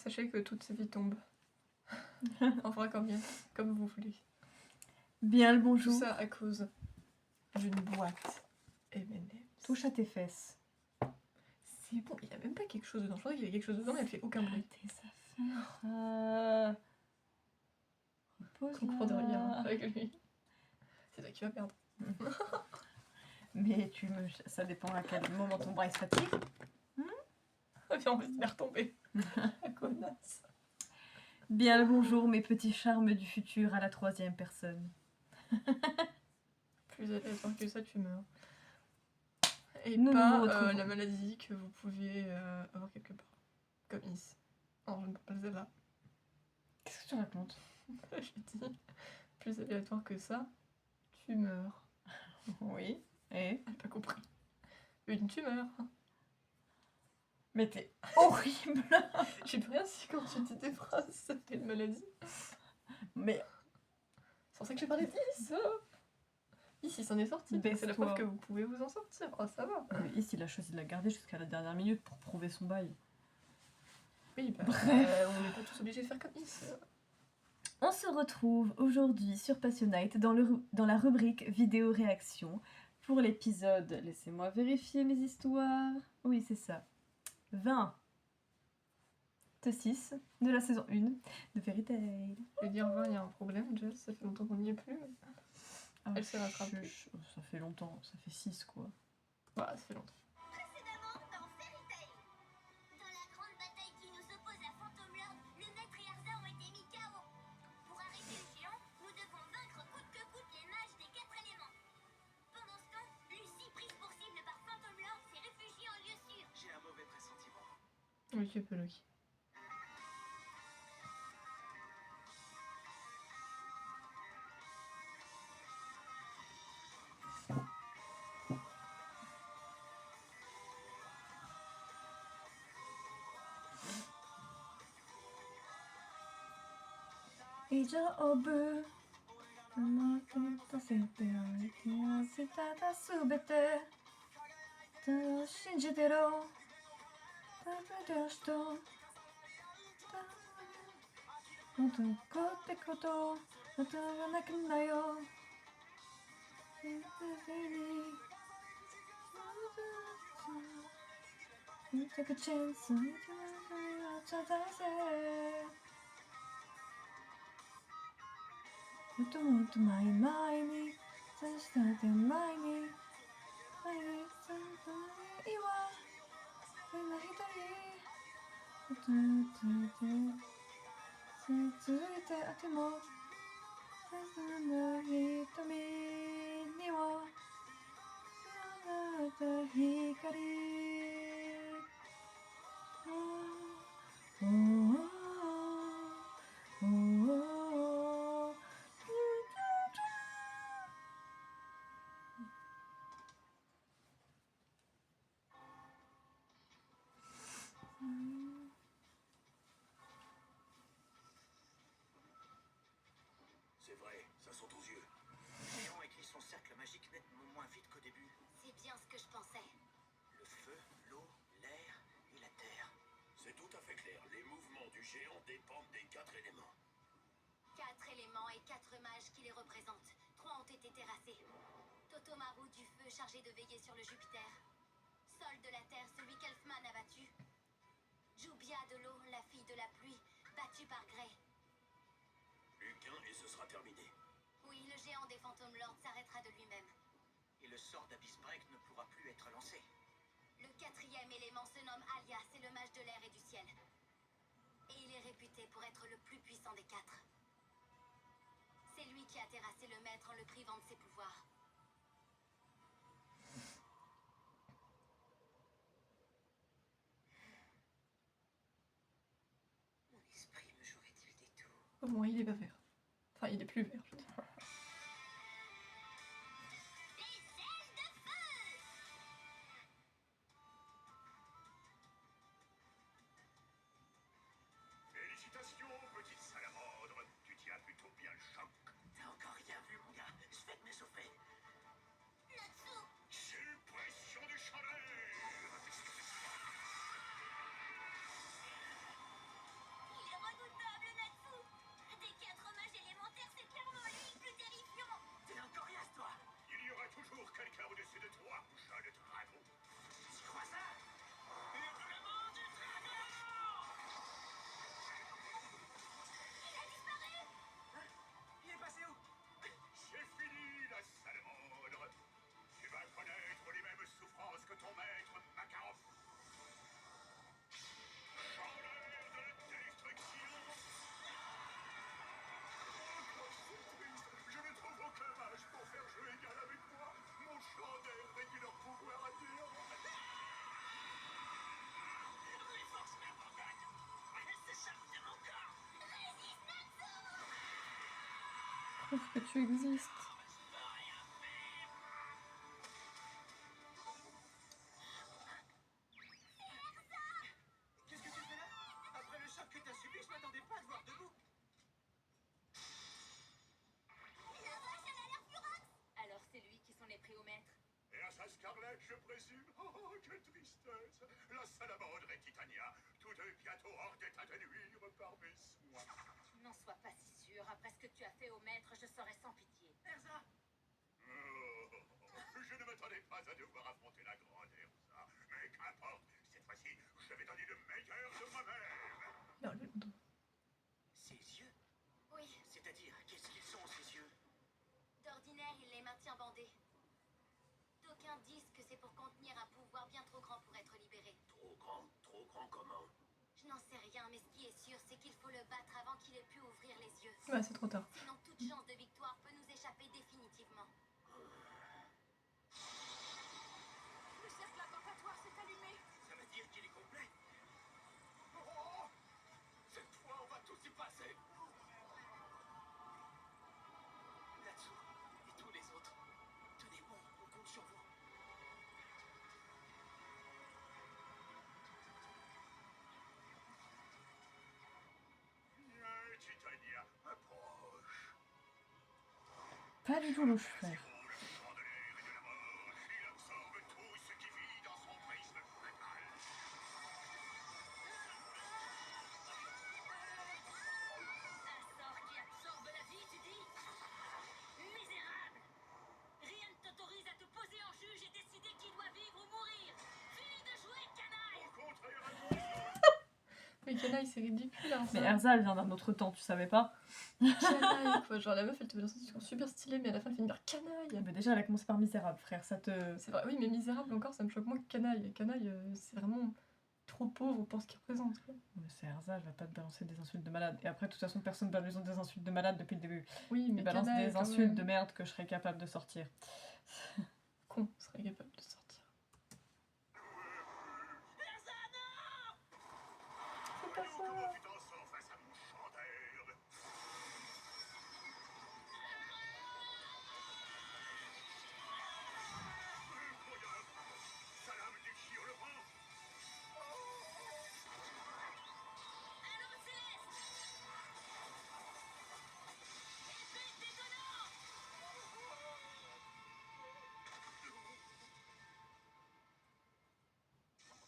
Sachez que toutes ces vies tombent. Enfin, comme vous voulez. Bien le Tout bonjour. ça à cause d'une boîte M&M's. Touche à tes fesses. C'est bon, il n'y a même pas quelque chose dedans. Je crois qu'il y avait quelque chose dedans, mais elle fait aucun bruit. Tes affaires. Concours de rien Repose-la. avec lui. C'est toi qui vas perdre. Mais ça dépend à quel moment ton bras il se fatigue. Ah bien, on va se faire retomber. La connasse. Bien le bonjour, mes petits charmes du futur à la troisième personne. Plus aléatoire que ça, tu meurs. Et Nous pas nous retrouvons. la maladie que vous pouviez avoir quelque part. Comme ici. Non, je ne parle pas de celle-là. Qu'est-ce que tu racontes? Je dis, plus aléatoire que ça, tu meurs. Oui. Et J'ai pas compris. Une tumeur. mais t'es horrible. J'ai plus rien si quand tu dis des phrases, ça fait une maladie. Mais C'est pour ça que j'ai parlé d'Is. Ici, s'en est sorti. C'est la baisse-toi. preuve que vous pouvez vous en sortir. Oh, ça va. Ici, il a choisi de la garder jusqu'à la dernière minute pour prouver son bail. Oui, bah, Bref. on n'est pas tous obligés de faire comme Is. On se retrouve aujourd'hui sur Passionite dans la rubrique vidéo réaction pour l'épisode, laissez-moi vérifier mes histoires, oui c'est ça, 26 de la saison 1 de Fairy Tail. Je vais dire, il y a un problème, Jess, ça fait longtemps qu'on n'y est plus. Ah, Elle s'est rattrapée. ça fait longtemps, ça fait 6 quoi. Bah, ça fait longtemps. Précédemment dans Fairy Tail. Dans la grande bataille qui nous oppose à Phantom Lord, le maître et Arza ont été mis KO. Pour arrêter le géant, nous devons vaincre coûte que coûte les mages des 4 éléments. Pendant ce temps, Lucie, prise pour cible par Phantom Lord, s'est réfugiée en lieu sûr. J'ai un mauvais pressentiment. Oui, tu peux, Loki. Ijobu Namaketa sete aite asita subete Shinjitero Tabudoshito Otokoってことまたは泣くんだよ You take a chance on it,もっともっと前にそしたって前にその時は変な一人続いてあってもその瞳にはあなた光C'est vrai, ça saute aux yeux. Le géant écrit son cercle magique nettement moins vite qu'au début. C'est bien ce que je pensais. Le feu, l'eau, l'air et la terre. C'est tout à fait clair. Les mouvements du géant dépendent des 4 éléments. 4 éléments et 4 mages qui les représentent. 3 ont été terrassés. Totomaru du feu chargé de veiller sur le Jupiter. Sol de la terre, celui qu'Elfman a battu. Jubia de l'eau, la fille de la pluie, battue par Grey. Qu'un et ce sera terminé. Oui, le géant des Phantom Lords s'arrêtera de lui-même. Et le sort d'Abyss Break ne pourra plus être lancé. Le 4e élément se nomme Alia, c'est le mage de l'air et du ciel. Et il est réputé pour être le plus puissant des 4. C'est lui qui a terrassé le maître en le privant de ses pouvoirs. Mon esprit me jouerait-il des tours? Au moins, il est pas vert. Enfin, il est plus vert, je veux dire. Les ailes de feu! Félicitations, petite salamandre. Tu tiens plutôt bien le choc. T'as encore rien vu, mon gars. Je vais te m'échauffer. Natsu! Suppression du chaleur. Prouve que tu existes. Qu'est-ce que tu fais là? Après le choc que t'as subi, je m'attendais pas à te voir debout. Alors c'est lui qui s'en est pris au maître. Et à sa Scarlett, je présume. Oh, quelle tristesse. La salamandre et Titania, tous deux bientôt hors d'état de nuire par mes soins. N'en sois pas si sûr. Après ce que tu as fait au maître, je serai sans pitié. Erza! Oh, je ne m'attendais pas à devoir affronter la grande Erza. Mais qu'importe, cette fois-ci, je vais donner le meilleur de moi-même. Il a enlevé le dos. Ses yeux? Oui, C'est-à-dire, qu'est-ce qu'ils sont, ces yeux? d'ordinaire, il les maintient bandés. D'aucuns disent que c'est pour contenir un pouvoir bien trop grand pour être libéré. Trop grand comment? Je n'en sais rien, mais ce qui est sûr, c'est qu'il faut le battre avant qu'il ait pu ouvrir les yeux. Ouais, c'est trop tard. Sinon, toute chance de victoire peut nous échapper définitivement. Le cercle incantatoire s'est allumé. Ça veut dire qu'il est complet? Oh! Cette fois, on va tous y passer! Natsu et tous les autres, tenez bon, on compte sur vous. Titania approche. Pas du tout louche, frère. Le champ de l'air et de la mort, il absorbe tout ce qui vit dans son prisme fatal. Un sort qui absorbe la vie, tu dis? Misérable! Rien ne t'autorise à te poser en juge et décider qui doit vivre ou mourir. Fini de jouer, canaille! Au contraire à nous, Mais canaille, c'est ridicule. Hein, Mais ça. Erza, elle vient d'un autre temps, tu savais pas? Canaille, quoi. Genre, la meuf, elle te met dans un discours super stylé, mais à la fin, elle finit par canaille. Mais déjà, elle a commencé par misérable, frère, ça te... C'est vrai, oui, mais misérable encore, ça me choque moins que canaille. Canaille, c'est vraiment trop pauvre pour ce qu'il représente. Quoi. Mais c'est Erza, elle va pas te balancer des insultes de malade. Et après, de toute façon, personne ne balance des insultes de malade depuis le début. Oui, Il mais balance canaille, des quand insultes même. de merde que je serais capable de sortir. Con serait capable de sortir. Fais pas voyons comment ça. tu t'en sors face à mon champ d'air. Incroyable! Sa lame déchire le vent. Allô, Céleste! Épée détonnant!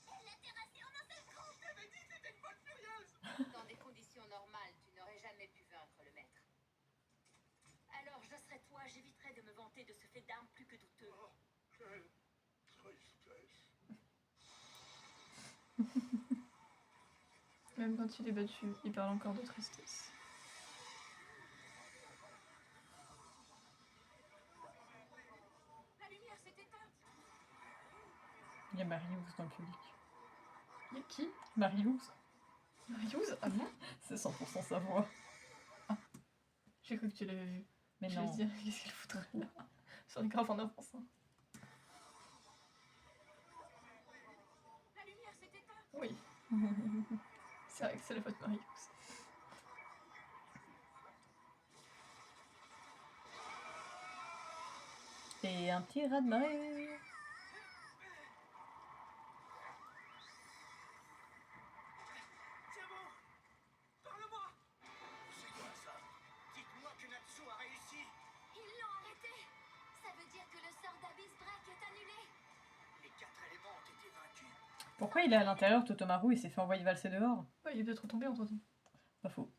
Elle l'a terrassé en un seul coup! T'avais dit que c'était une folle furieuse! Dans des conditions normales, tu n'aurais jamais pu vaincre le maître. Alors, je serais toi, j'éviterais de me vanter de ce fait d'arme plus que douteux. Oh, quelle tristesse. Même quand il est battu, il parle encore de tristesse. La lumière s'est éteinte! Il y a Marius dans le public. Il y a qui? Marius, Marius? Ah bon? c'est 100% sa voix. J'ai cru que tu l'avais vu. Mais Je non. me dis, qu'est-ce qu'il foutrait là? Sur les graves en avance. Hein. La lumière s'est éteinte! Oui. C'est vrai que c'est la faute de Marius. Et un petit raz-de-marée. Tiens bon! Parle-moi! C'est quoi ça? Dites-moi que Natsu a réussi! Ils l'ont arrêté! Ça veut dire que le sort d'Abyss Break est annulé! Les 4 éléments ont été vaincus. Pourquoi il est à l'intérieur, Totomaru? Il s'est fait envoyer valser dehors? Ouais, il est peut-être retombé entre temps. Pas faux.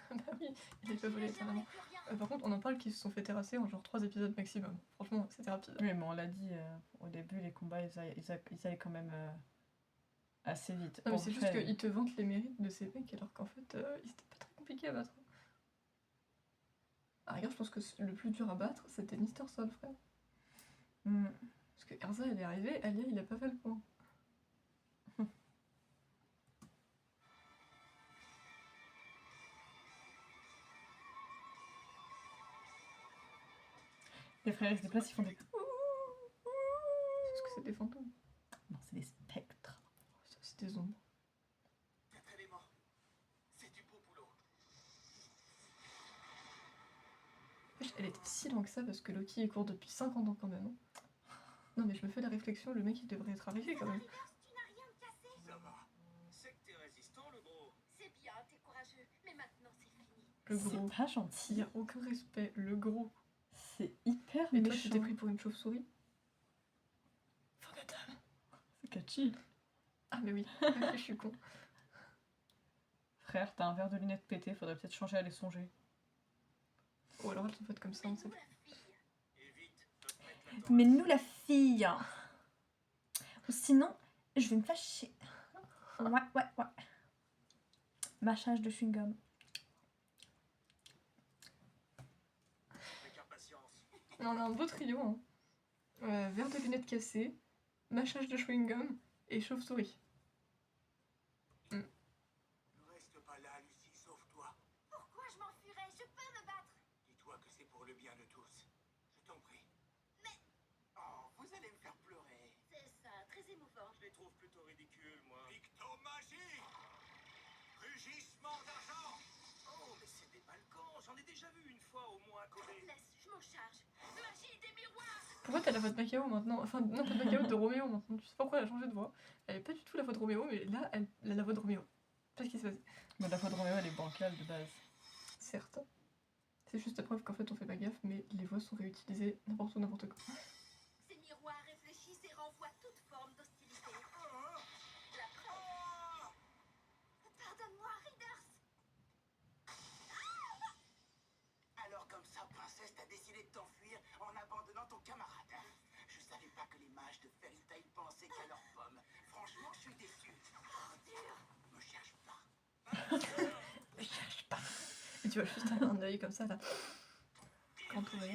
Bah oui, il est pas volé Le sort éternellement. n'est plus rien! Par contre, on en parle qu'ils se sont fait terrasser en genre 3 épisodes maximum. Franchement, c'était rapide. Oui, mais on l'a dit, au début, les combats, ils allaient quand même assez vite. Non, mais Bon, c'est juste après, qu'ils te vantent les mérites de ces mecs alors qu'en fait, ils étaient pas très compliqués à battre. Ah, regarde, je pense que le plus dur à battre, c'était Mister Sol, frère. hmm, Parce que Erza, elle est arrivée, Alia, il a pas fait le point. les frères ils se déplacent, ils font des... Parce que c'est des fantômes. Non, c'est des spectres. Ça, c'est des ombres. 4 éléments. C'est du beau boulot. Je Elle était si loin que ça parce que Loki est court depuis 50 ans quand même. Hein. Non mais je me fais la réflexion, le mec il devrait être arrivé quand même. Riders, tu n'as rien de cassé. Ça va. C'est que t'es résistant, le gros. C'est bien, t'es courageux. Mais maintenant, c'est fini. Le gros. C'est pas Il gentil. n'y a aucun respect, le gros. C'est hyper Et toi tu t'es méchant. pris pour une chauve-souris? Fuck. C'est catchy. Ah mais oui, ok, je suis con. Frère, t'as un verre de lunettes pété, faudrait peut-être changer à les songer. Ou alors elles sont faites comme ça, on ne sait Nous, pas. la fille. Évite de te mettre la Mais nous, la fille. Ou sinon, je vais me fâcher. Ouais. Mâchage de chewing-gum. avec impatience. On a un beau trio, hein. Verre de lunettes cassées, mâchage de chewing-gum et chauve-souris. Ne reste pas là, Lucie, sauve-toi. Pourquoi je m'enfuirais? Je peux me battre. Dis-toi que c'est pour le bien de tous. Je t'en prie. Mais... Oh, vous allez me faire pleurer. C'est ça, très émouvant. Je les trouve plutôt ridicules, moi. Pictomagie! Rugissement d'argent! Oh, mais c'est des balcons. J'en ai déjà vu une fois au moins coller. Laisse, je m'en charge. Magie des miroirs. Pourquoi t'as la voix de Macao maintenant? Enfin, non, pas de Macao, de Roméo maintenant. Je sais pas pourquoi elle a changé de voix. Elle est pas du tout la voix de Roméo, mais là, elle a la voix de Roméo. Je sais pas ce qui se passe. Mais la voix de Roméo, elle est bancale de base. Certes. C'est juste la preuve qu'en fait on fait pas gaffe, mais les voix sont réutilisées n'importe où, n'importe quand. Ces miroirs réfléchissent et renvoient toute forme d'hostilité. La preuve. Pardonne-moi, Riders. Alors comme ça, princesse, t'as décidé de t'enfuir en abandonnant ton camarade. Je savais pas que les mages de Fairy Tail pensaient qu'à leurs pommes. Franchement, je suis déçu. Ordure. Me cherche pas. Je cherche pas. Et tu vois juste un œil comme ça là. Quand on va.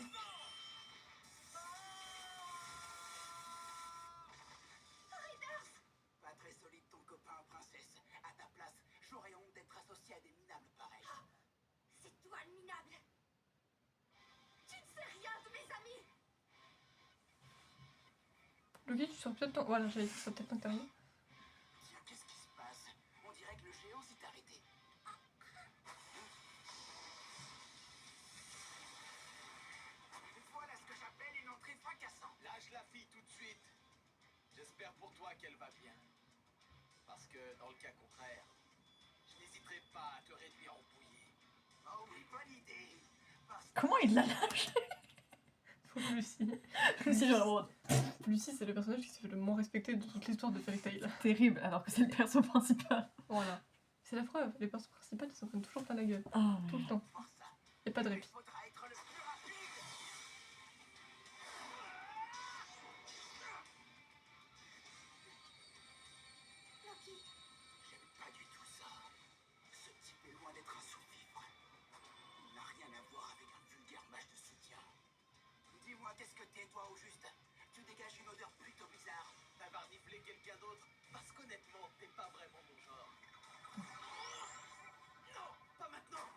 Pas très solide ton copain, princesse. À ta place, j'aurais honte d'être associé à des minables pareils. C'est toi le minable. Tu ne sais rien de mes amis. Loki, tu sors peut-être temps. Voilà, j'allais dire, ça peut-être temps que t'arrives. Tiens, qu'est-ce qui se passe? On dirait que le géant s'est arrêté. Voilà ce que j'appelle une entrée fracassante. Lâche la fille tout de suite. J'espère pour toi qu'elle va bien. Parce que dans le cas contraire, je n'hésiterai pas à te réduire en bouillie. Oh oui, bonne idée. Parce que... Comment il l'a lâché? Faut que Lucie. Si, j'ai le droit. Lucie, c'est le personnage qui se fait le moins respecter de toute l'histoire de Fairy Tail. Terrible, alors que c'est le perso principal. Voilà. C'est la preuve, les personnages principaux ils s'en prennent toujours plein la gueule. Ah, Tout le temps. pour ça, Et pas de il répit. faudra être le plus rapide. Loki, J'aime pas du tout ça. Ce type est loin d'être un sous-fifre. Il n'a rien à voir avec un vulgaire mage de soutien. Dis-moi, qu'est-ce que t'es, toi, au juste? Tu dégages une odeur plutôt bizarre. D'avoir niflé quelqu'un d'autre? Parce qu'honnêtement, t'es pas vraiment mon genre. Non, pas maintenant.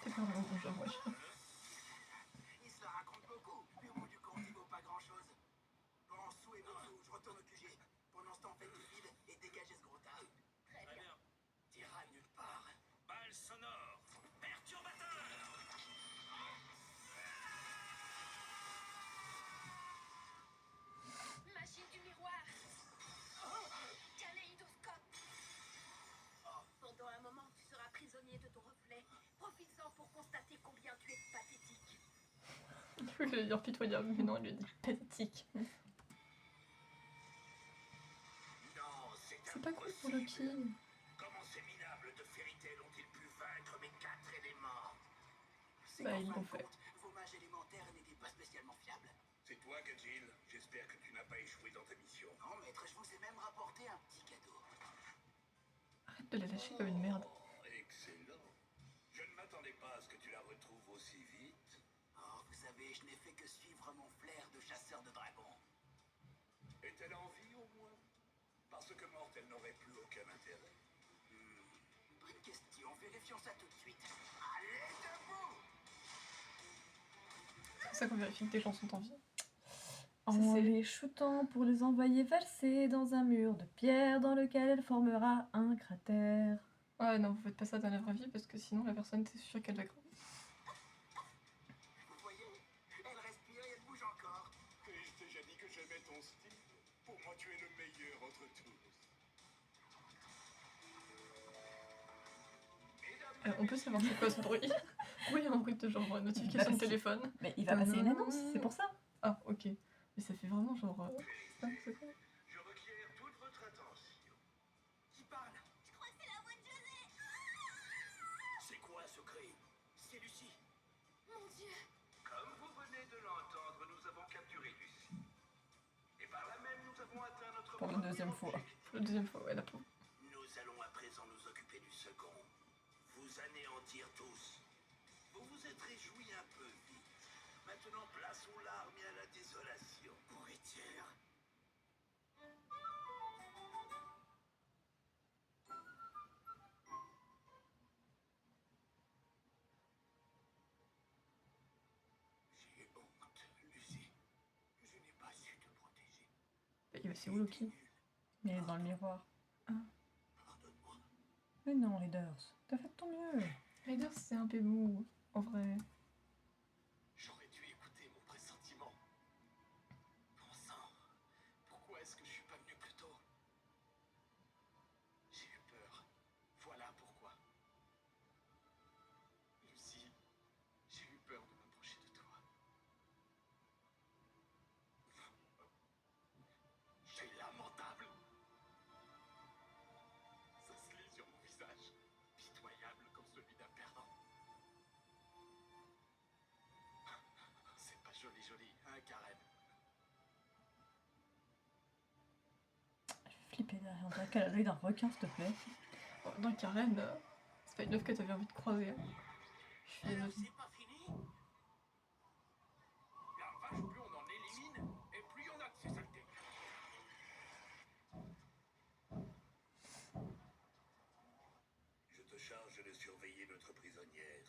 C'est pas vraiment bon genre, wesh. Il se la raconte beaucoup, mais au bout du compte, il vaut pas grand-chose. Bon, Sou et Motsu, je retourne au QG. Pendant ce temps, faites du vide et dégagez ce gros tas. très bien. T'iras nulle part. Balle sonore, perturbateur. Magie du miroir. Kaléidoscope. Pendant un moment, tu seras prisonnier de ton reflet. Profites-en pour constater combien tu es pathétique. Il faut que j'allais dire pitoyable, mais non, il lui a dit pathétique. Non, C'est pas cool pour Loki. Comment ces minables de Fairy Tail ont-ils pu vaincre mes 4 éléments? C'est Bah, qu'en ils fin l'ont de fait. compte, vos mages élémentaires n'étaient pas spécialement fiables. C'est toi, Gajil. J'espère que tu n'as pas échoué dans ta mission. Non, maître, je vous ai même rapporté un petit cadeau. Arrête de la lâcher comme une merde. Oh, excellent. Je ne m'attendais pas à ce que tu la retrouves aussi vite. Oh, vous savez, je n'ai fait que suivre mon flair de chasseur de dragons. Est-elle en vie au moins? Parce que morte, elle n'aurait plus aucun intérêt. Bonne question, vérifions ça tout de suite. Allez, debout! C'est pour ça qu'on vérifie que tes gens sont en vie. En c'est- les shootant pour les envoyer valser dans un mur de pierre dans lequel elle formera un cratère. Ouais, non, vous faites pas ça dans la vraie vie parce que sinon la personne, t'es sûr qu'elle va crever. Vous voyez On peut savoir c'est quoi ce bruit? Oui, un bruit de genre notification de si. téléphone. Mais il va passer une annonce, c'est pour ça. Ah, ok. Mais ça fait vraiment genre. C'est quoi? Je requiers toute votre attention. Qui parle? Je crois que c'est la voix de José. C'est quoi ce cri? C'est Lucie. Mon Dieu. Comme vous venez de l'entendre, nous avons capturé Lucie. Et par là même, nous avons atteint notre Pour la premier deuxième fois. objectif. La deuxième fois, ouais, la pauvre. Nous allons à présent nous occuper du second. Vous anéantir tous. Vous vous êtes réjouis un peu vite. Maintenant, place aux larmes et à la désolation. Pourriture. J'ai honte, Lucie. Je n'ai pas su te protéger. C'est où Loki? Il est dans le miroir. Pardonne-moi. Mais non, Raiders, t'as fait de ton mieux. Raiders, c'est un peu mou, en vrai. J'aurais dû écouter mon pressentiment. Bon sang, pourquoi est-ce que je suis pas venu plus tôt? J'ai eu peur. Voilà pourquoi. Lucie, j'ai eu peur de m'approcher de toi. C'est lamentable. Ça se lit sur mon visage, pitoyable comme celui d'un perdant. C'est pas joli, hein, Karen? Flipper derrière, on dirait qu'elle a l'œil d'un requin, s'il te plaît. Bon, dans Karen, c'est pas une meuf que t'avais envie de croiser. Hein. Je suis Alors, désolée. c'est pas fini? La vache, plus on en élimine, et plus il y en a de ces saletés. Je te charge de surveiller notre prisonnière.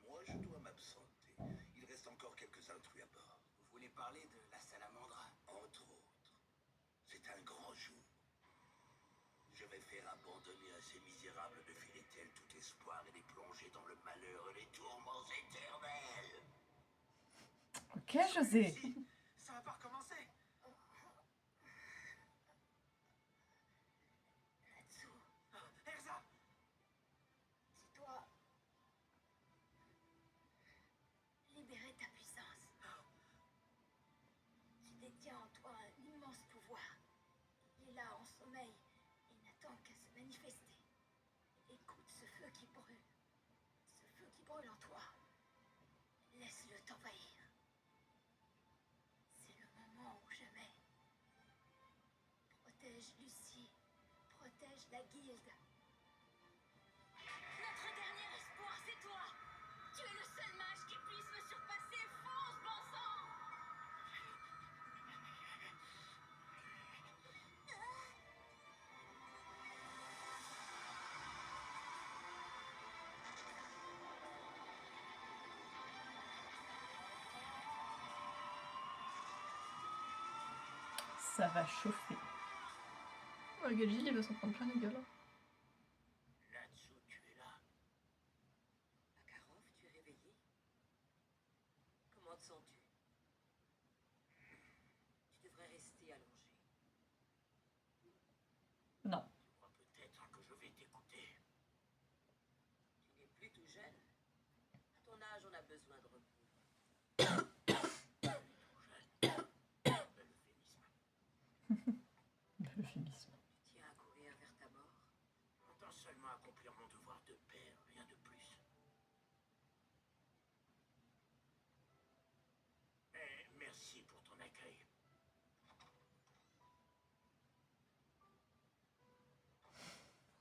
Moi, je dois m'absenter. Il reste encore quelques intrus à bord. Vous voulez parler de la salamandre? Entre autres. C'est un grand jour. Je vais faire abandonner à ces misérables de Filetel tout espoir et les plonger dans le malheur et les tourments éternels. Ok, José. Ça va pas recommencer. Natsu, Erza! tu dois libérer ta puissance. Tu détiens en toi un immense pouvoir. Il est là en sommeil et n'attend qu'à se manifester. Écoute ce feu qui brûle. Ce feu qui brûle en toi. Laisse-le t'envahir. C'est le moment ou jamais. Protège Lucie. Protège la guilde. Notre dernier espoir, c'est toi. Tu es le seul mage qui puisse me surpasser. Fonce, bon sang! Ça va chauffer. Oh, le Gadget, il va s'en prendre plein la gueule. Natsu, tu es là. Makarov, tu es réveillé? Comment te sens-tu? Tu devrais rester allongé. Non. Tu crois peut-être que je vais t'écouter. Tu n'es plus tout jeune. À ton âge, on a besoin de repos. Euphémisme. Tu tiens à courir vers ta mort? J'entends seulement accomplir mon devoir de père, rien de plus. Et merci pour ton accueil.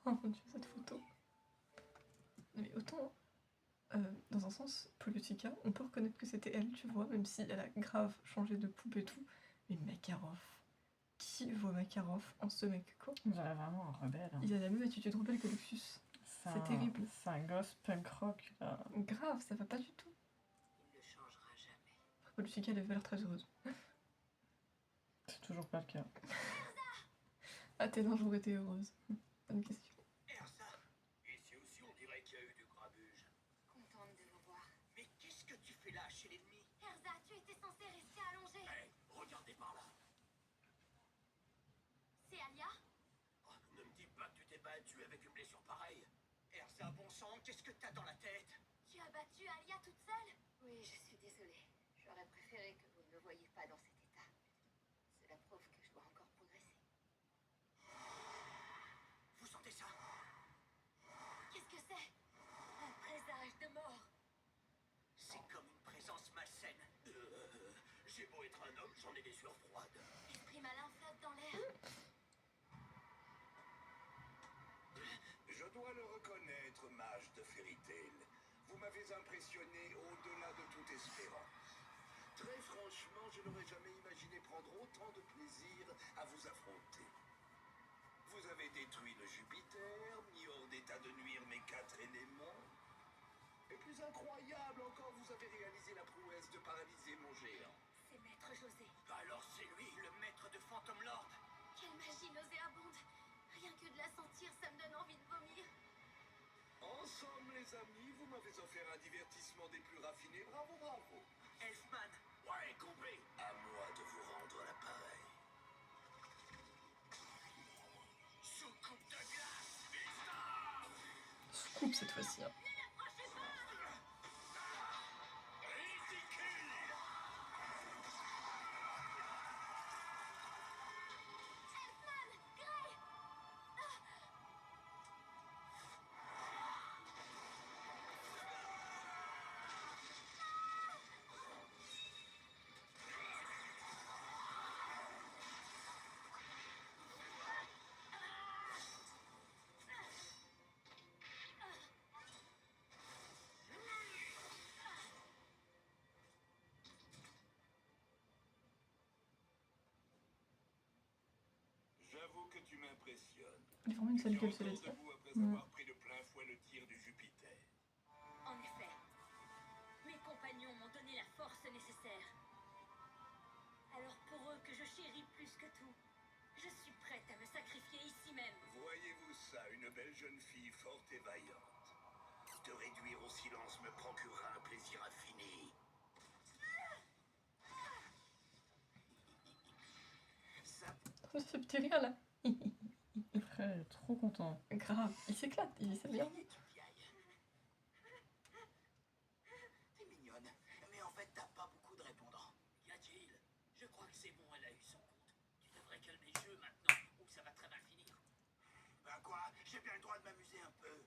Oh mon dieu, cette photo. Non, mais autant, dans un sens, Politica, on peut reconnaître que c'était elle, tu vois, même si elle a grave changé de poupe et tout. Mais Makarov, qui voit Makarov en ce mec, quoi? On dirait vraiment un rebelle. Hein. Il a la même attitude rebelle que Luxus. C'est terrible. C'est un gosse punk rock, là. Grave, ça va pas du tout. Il ne changera jamais. Politica, elle avait l'air très heureuse. C'est toujours pas le cas. A-t-elle un jour été heureuse? Bonne question. Erza, ici aussi on dirait qu'il y a eu du grabuge. Contente de vous voir. Mais qu'est-ce que tu fais là chez l'ennemi? Erza, tu étais censée rester allongée. Hé, regardez par là. C'est Alia? Oh, ne me dis pas que tu t'es battu avec une blessure pareille. Erza. Qu'est-ce que t'as dans la tête? Tu as battu Alia toute seule? Oui, je suis désolée. J'aurais préféré que vous ne me voyiez pas dans cet état. Cela prouve que je dois encore progresser. Vous sentez ça? Qu'est-ce que c'est? Un présage de mort. C'est comme une présence malsaine. J'ai beau être un homme, j'en ai des sueurs froides. L'esprit malin flotte dans l'air. Je dois le reconnaître, mage de Fairy Tail. Vous m'avez impressionné au-delà de toute espérance. Très franchement, je n'aurais jamais imaginé prendre autant de plaisir à vous affronter. Vous avez détruit le Jupiter, mis hors d'état de nuire mes 4 éléments. Et plus incroyable encore, vous avez réalisé la prouesse de paralyser mon géant. C'est Maître José. Alors c'est lui, le maître de Phantom Lord. Quelle magie nauséabonde. Rien que de la sentir, ça me donne envie de vomir. Ensemble, les amis, vous m'avez offert un divertissement des plus raffinés. Bravo, bravo. Elfman. Ouais, compris. À moi de vous rendre l'appareil. Soucoupe de glace, Vista. Scoop cette fois-ci. Hein. Ridicule. Elfman! Grey! J'avoue que tu m'impressionnes. Il est vraiment une Tu seule es gueule, ce encore laisse. debout après avoir pris de plein fouet le tir du Jupiter. En effet, mes compagnons m'ont donné la force nécessaire. Alors pour eux que je chéris plus que tout, je suis prête à me sacrifier ici même. Voyez-vous ça, une belle jeune fille forte et vaillante. Te réduire au silence me procurera un plaisir infini. Ça Ça fait petit rire là. Frère, il est trop content. Grave, il s'éclate, il vit sa vie. Hein. T'es mignonne, mais en fait t'as pas beaucoup de répondants. Y a-t-il? Je crois que c'est bon, elle a eu son compte. Tu devrais calmer le jeu maintenant, ou ça va très mal finir. Ben quoi? J'ai bien le droit de m'amuser un peu.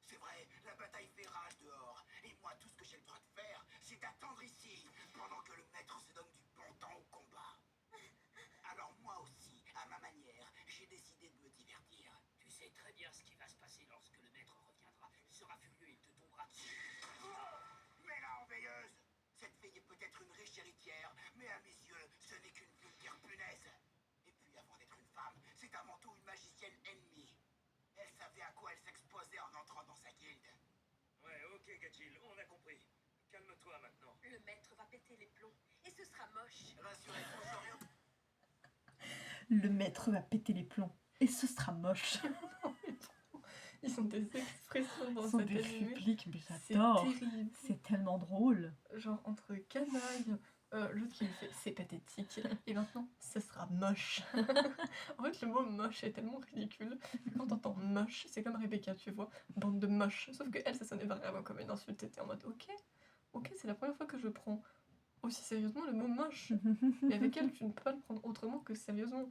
C'est vrai, la bataille fait rage dehors. Et moi, tout ce que j'ai le droit de faire, c'est d'attendre ici, pendant que le maître se donne du bon temps au combat. Alors moi aussi, à ma manière, j'ai décidé de me divertir. Tu sais très bien ce qui va se passer lorsque le maître reviendra. Il sera furieux, il te tombera dessus. Oh, mais la veilleuse! Cette fille est peut-être une riche héritière, mais à mes yeux, ce n'est qu'une vulgaire punaise. Et puis avant d'être une femme, c'est avant tout une magicienne ennemie. Elle savait à quoi elle s'exposait en entrant dans sa guilde. Ouais, ok, Gajil, on a compris. Calme-toi maintenant. Le maître va péter les plombs et ce sera moche. Rassurez-vous, j'oriente. Le maître va péter les plombs. Et ce sera moche. Ils ont des expressions dans Ce sont cette des animé. répliques, mais C'est j'adore. terrible. C'est tellement drôle. Genre entre canaille, l'autre qui lui fait c'est pathétique, et maintenant ce sera moche. En fait, le mot moche est tellement ridicule que quand t'entends moche, c'est comme Rebecca, tu vois, bande de moches. Sauf que elle, ça sonnait vraiment comme une insulte. T'étais en mode ok, c'est la première fois que je prends aussi sérieusement le mot moche. Et avec elle, tu ne peux pas le prendre autrement que sérieusement.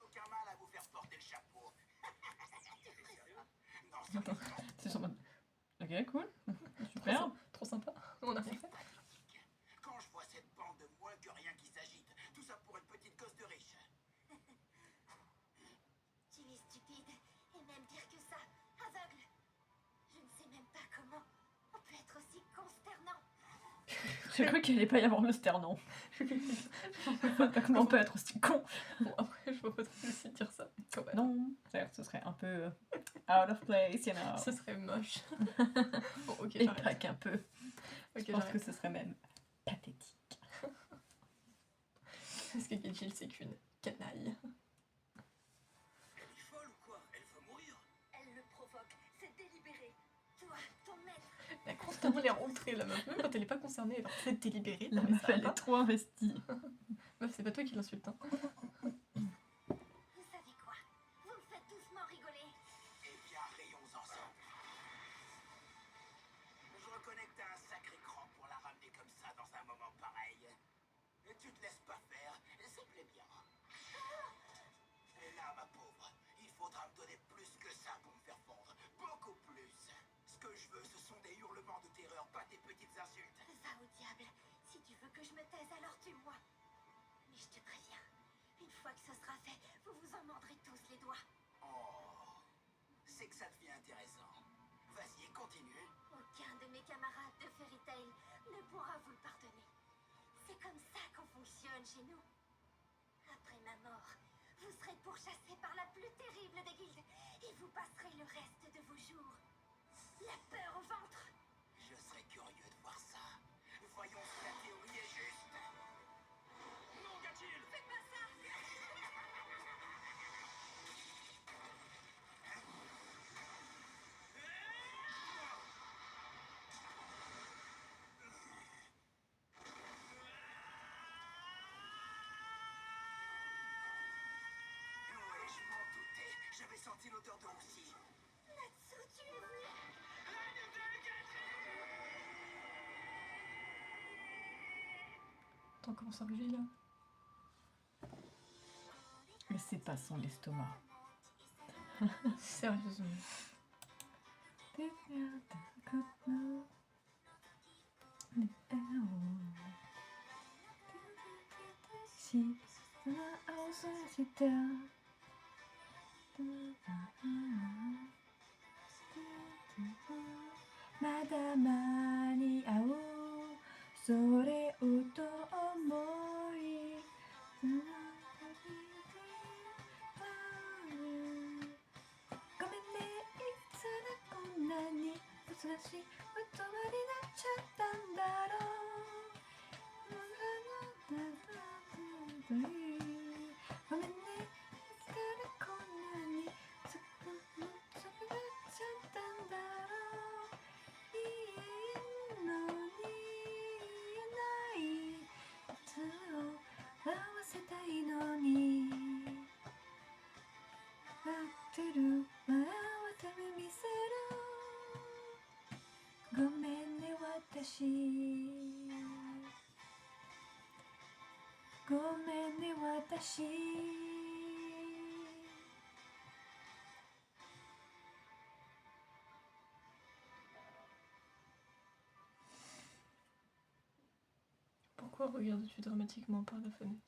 Aucun mal à vous faire porter le chapeau. T'es sérieux? Non, sérieusement. C'est sur mode. Ok, cool. Trop, Super. trop sympa. On a C'est fait. pathétique. Quand je vois cette bande de moins que rien qui s'agite, tout ça pour une petite gosse de riche. Tu es stupide, et même pire que ça, aveugle. Je ne sais même pas comment on peut être aussi consternant. J'ai cru qu'il allait pas y avoir le sternon. Je vois pas comment on peut être aussi con. Bon, après, je vois pas trop aussi dire ça. Quand même. Non, c'est-à-dire que ce serait un peu out of place, you know. Ce serait moche. Bon, ok, Et j'arrête. pas qu'un peu. Ok, Je pense que j'arrête. ce serait même pathétique. Parce que Gilles, c'est qu'une canaille. Elle est folle ou quoi? Elle veut mourir? Elle le provoque, c'est délibéré. Toi, ton maître, Elle a constamment les rentrées, la meuf. Même quand elle est pas concernée, elle va très délibérée. La mais meuf, ça va elle pas. est trop investie. Meuf, c'est pas toi qui l'insulte, hein. vous savez quoi? Vous me faites doucement rigoler. Eh bien, rayons ensemble. je te préviens. Une fois que ce sera fait, vous vous en mordrez tous les doigts. Oh, c'est que ça devient intéressant. Vas-y, continue. Aucun de mes camarades de Fairy Tail ne pourra vous le pardonner. C'est comme ça qu'on fonctionne chez nous. Après ma mort, vous serez pourchassés par la plus terrible des guildes et vous passerez le reste de vos jours la peur au ventre. Je serais curieux de voir ça. Voyons si la théorie est juste. Non, Gatil! Faites pas ça. Oui, je m'en doutais. J'avais senti l'odeur de roussi. Natsu, tu es venu. Attends, comment ça rugit là? Mais c'est pas son l'estomac. Sérieusement. Madamani ao sore o to omoi Gomen ne itsura konna ni utsudashi utoba ni nachattaんだろうごめんねいつからこんなにずっともっとなっちゃったんだろう言えんのに言えないいつを合わせたいのに待ってるわ渡る見せろごめんね私ごめんね私Pourquoi regardes-tu dramatiquement par la fenêtre?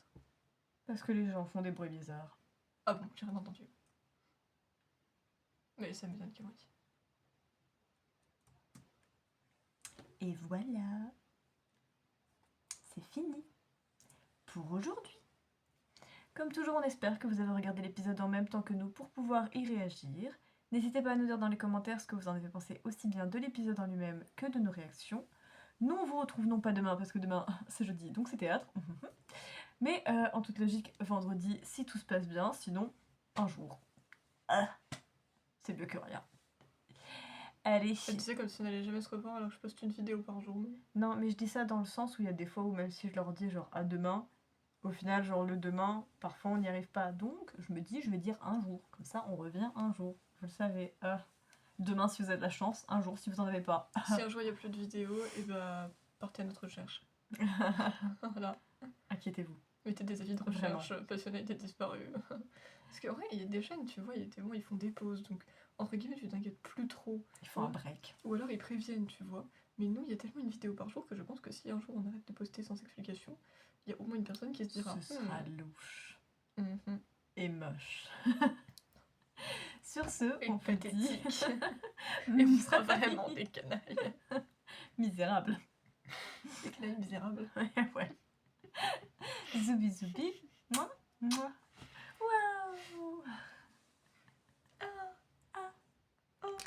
Parce que les gens font des bruits bizarres. Ah bon, j'ai rien entendu. Mais ça m'étonne qu'à moitié. Et voilà, c'est fini pour aujourd'hui. Comme toujours, on espère que vous avez regardé l'épisode en même temps que nous pour pouvoir y réagir. N'hésitez pas à nous dire dans les commentaires ce que vous en avez pensé aussi bien de l'épisode en lui-même que de nos réactions. Nous, on vous retrouve non pas demain, parce que demain, c'est jeudi, donc c'est théâtre. Mais en toute logique, vendredi, si tout se passe bien, sinon, un jour. Ah, c'est mieux que rien. Allez. Tu sais comme si on allait jamais se revoir alors que je poste une vidéo par jour. Non, mais je dis ça dans le sens où il y a des fois où même si je leur dis genre à demain, au final, genre le demain, parfois on n'y arrive pas. Donc, je me dis, je vais dire un jour. Comme ça, on revient un jour. Vous le savez. Demain, si vous avez de la chance. Un jour, si vous en avez pas. Si un jour il n'y a plus de vidéos, et bah partez à notre recherche. Voilà. Inquiétez-vous. Mettez des avis de recherche, Passionate disparu. Parce qu'en vrai, il y a des chaînes, tu vois, il y a des moments, ils font des pauses. Donc, entre guillemets, tu t'inquiètes plus trop. Il faut un break. Ou alors ils préviennent, tu vois. Mais nous, il y a tellement une vidéo par jour que je pense que si un jour on arrête de poster sans explication, il y a au moins une personne qui se dira. Ce sera louche. Mhm. Et moche. Sur ce, Et on vous dit... pathétique. Et on sera vraiment des canailles. Misérables. Des canailles misérables. Ouais. Zoubi zoubi. Moi.